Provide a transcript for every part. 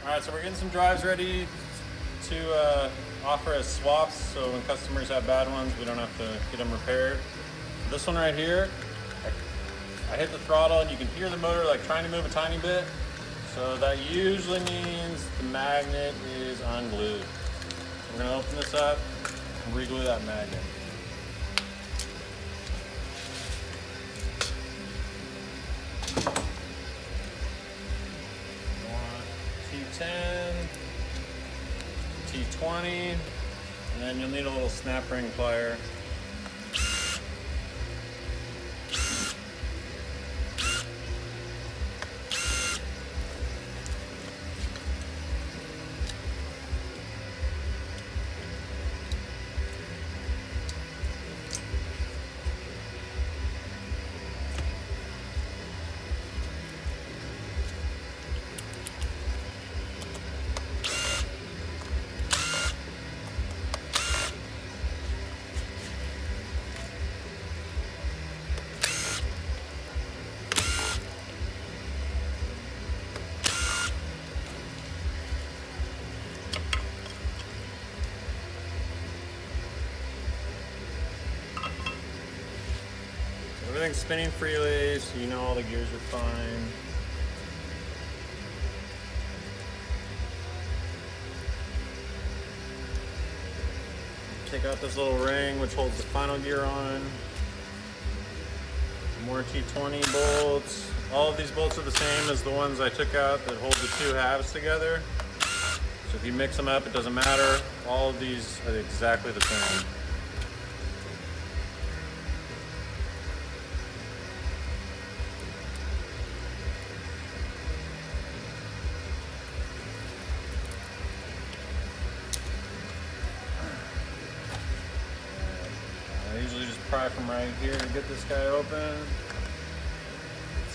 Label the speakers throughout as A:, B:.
A: Alright, so we're getting some drives ready to offer as swaps, so when customers have bad ones, we don't have to get them repaired. So this one right here, I hit the throttle and you can hear the motor like trying to move a tiny bit. So that usually means the magnet is unglued. We're gonna open this up and re-glue that magnet. T10, T20, and then you'll need a little snap ring plier. Everything's spinning freely, so you know all the gears are fine. Take out this little ring which holds the final gear on. More T20 bolts. All of these bolts are the same as the ones I took out that hold the two halves together. So if you mix them up, it doesn't matter. All of these are exactly the same. I usually just pry from right here to get this guy open.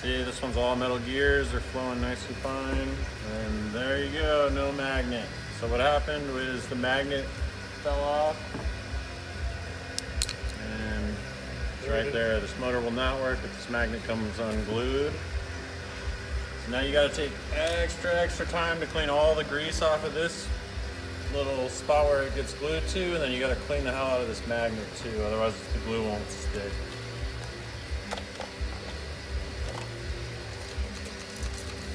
A: See, this one's all metal gears. They're flowing nice and fine. And there you go, no magnet. So what happened was the magnet fell off. And it's right there. This motor will not work if this magnet comes unglued. So now you gotta take extra time to clean all the grease off of this little spot where it gets glued to, and then you got to clean the hell out of this magnet too, otherwise the glue won't stick.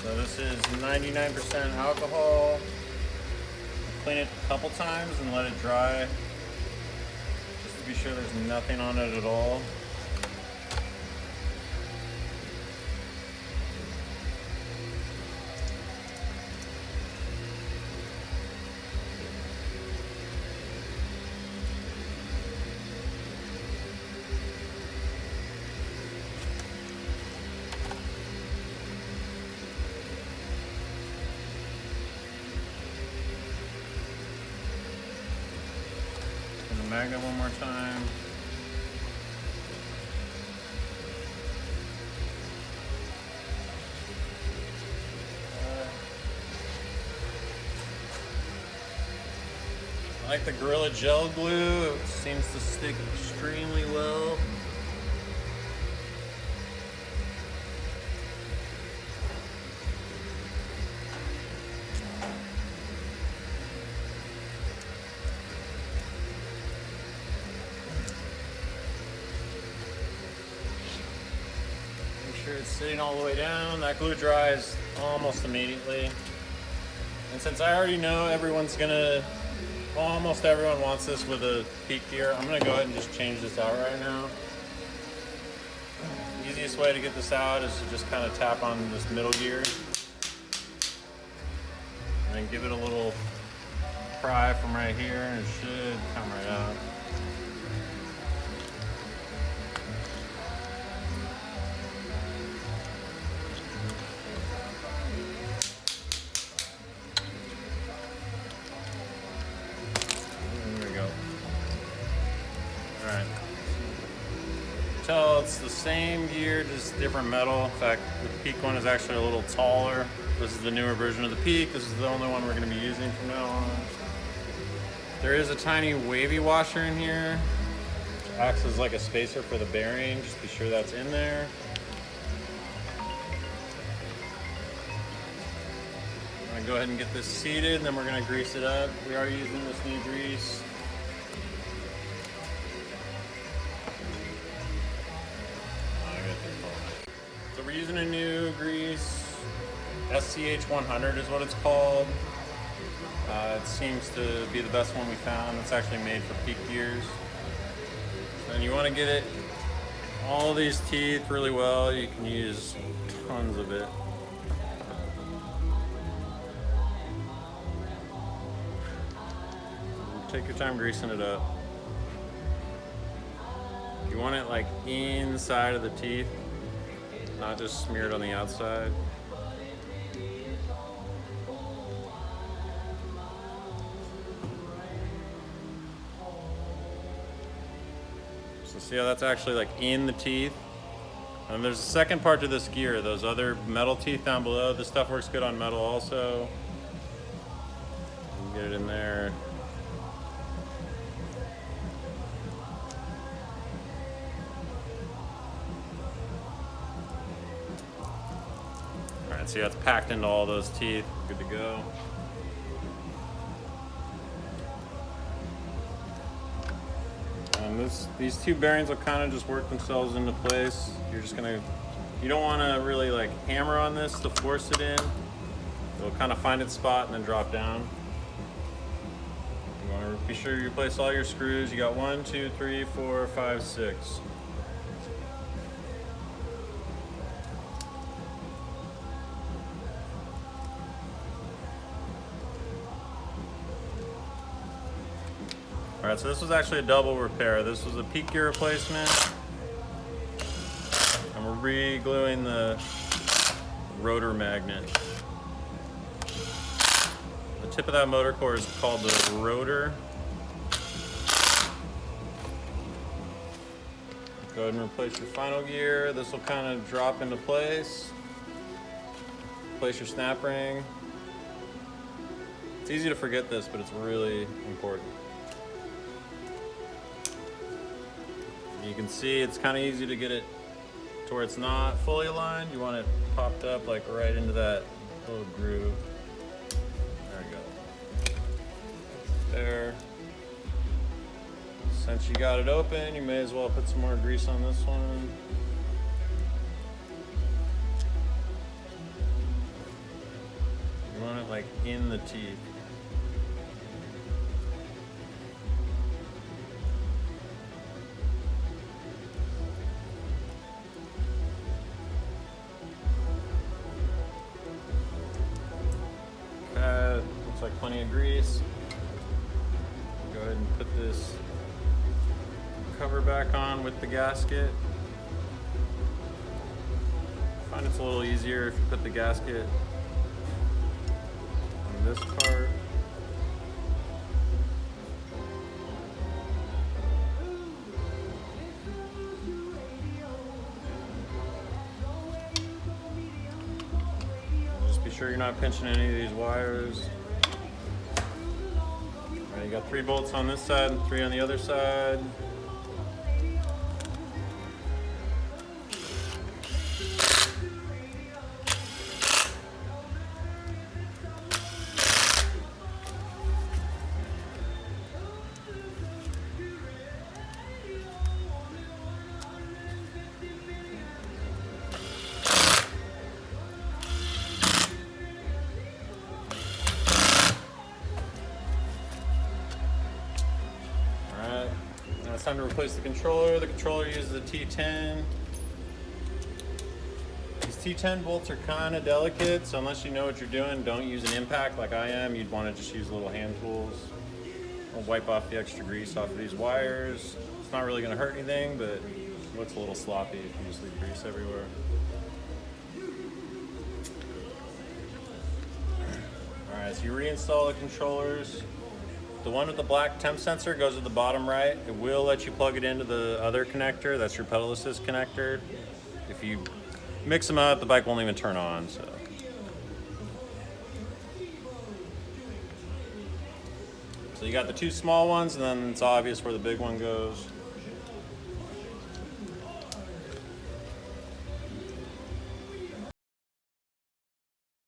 A: So this is 99% alcohol. Clean it a couple times and let it dry, just to be sure there's nothing on it at all. The magnet one more time. I like the Gorilla Gel glue. It seems to stick extremely well. It's sitting all the way down. That glue dries almost immediately. And since I already know almost everyone wants this with a peak gear, I'm gonna go ahead and just change this out right now. The easiest way to get this out is to just kind of tap on this middle gear and then give it a little pry from right here and it should come right out. Alright. Tell it's the same gear, just different metal. In fact, the Peak one is actually a little taller. This is the newer version of the Peak. This is the only one we're going to be using from now on. There is a tiny wavy washer in here, which acts as like a spacer for the bearing. Just be sure that's in there. gonna go ahead and get this seated, and then we're gonna grease it up. We are using this new grease. So we're using a new grease. M600 is what it's called. It seems to be the best one we found. It's actually made for peak gears. And you want to get it all these teeth really well. You can use tons of it. Take your time greasing it up. You want it like inside of the teeth, not just smeared on the outside. So see how that's actually like in the teeth? And there's a second part to this gear, those other metal teeth down below. This stuff works good on metal also. You can get it in there. Alright, see how it's packed into all those teeth. Good to go. And these two bearings will kind of just work themselves into place. You're just gonna, you don't want to really like hammer on this to force it in. It'll kind of find its spot and then drop down. You want to be sure you place all your screws. You got 1, 2, 3, 4, 5, 6. Alright, so this was actually a double repair. This was a peak gear replacement. And we're re-gluing the rotor magnet. The tip of that motor core is called the rotor. Go ahead and replace your final gear. This will kind of drop into place. Place your snap ring. It's easy to forget this, but it's really important. You can see it's kind of easy to get it to where it's not fully aligned. You want it popped up like right into that little groove. There we go. There. Since you got it open, you may as well put some more grease on this one. You want it like in the teeth. Looks like plenty of grease. Go ahead and put this cover back on with the gasket. I find it's a little easier if you put the gasket on this part. Just be sure you're not pinching any of these wires. All right, you got 3 bolts on this side and 3 on the other side. Now it's time to replace the controller. The controller uses a T10. These T10 bolts are kind of delicate, so unless you know what you're doing, don't use an impact like I am. You'd want to just use little hand tools. I'll wipe off the extra grease off of these wires. It's not really going to hurt anything, but it looks a little sloppy if you just leave grease everywhere. Alright, so you reinstall the controllers. The one with the black temp sensor goes at the bottom right. It will let you plug it into the other connector. That's your pedal assist connector. If you mix them up, the bike won't even turn on. So you got the 2 small ones, and then it's obvious where the big one goes.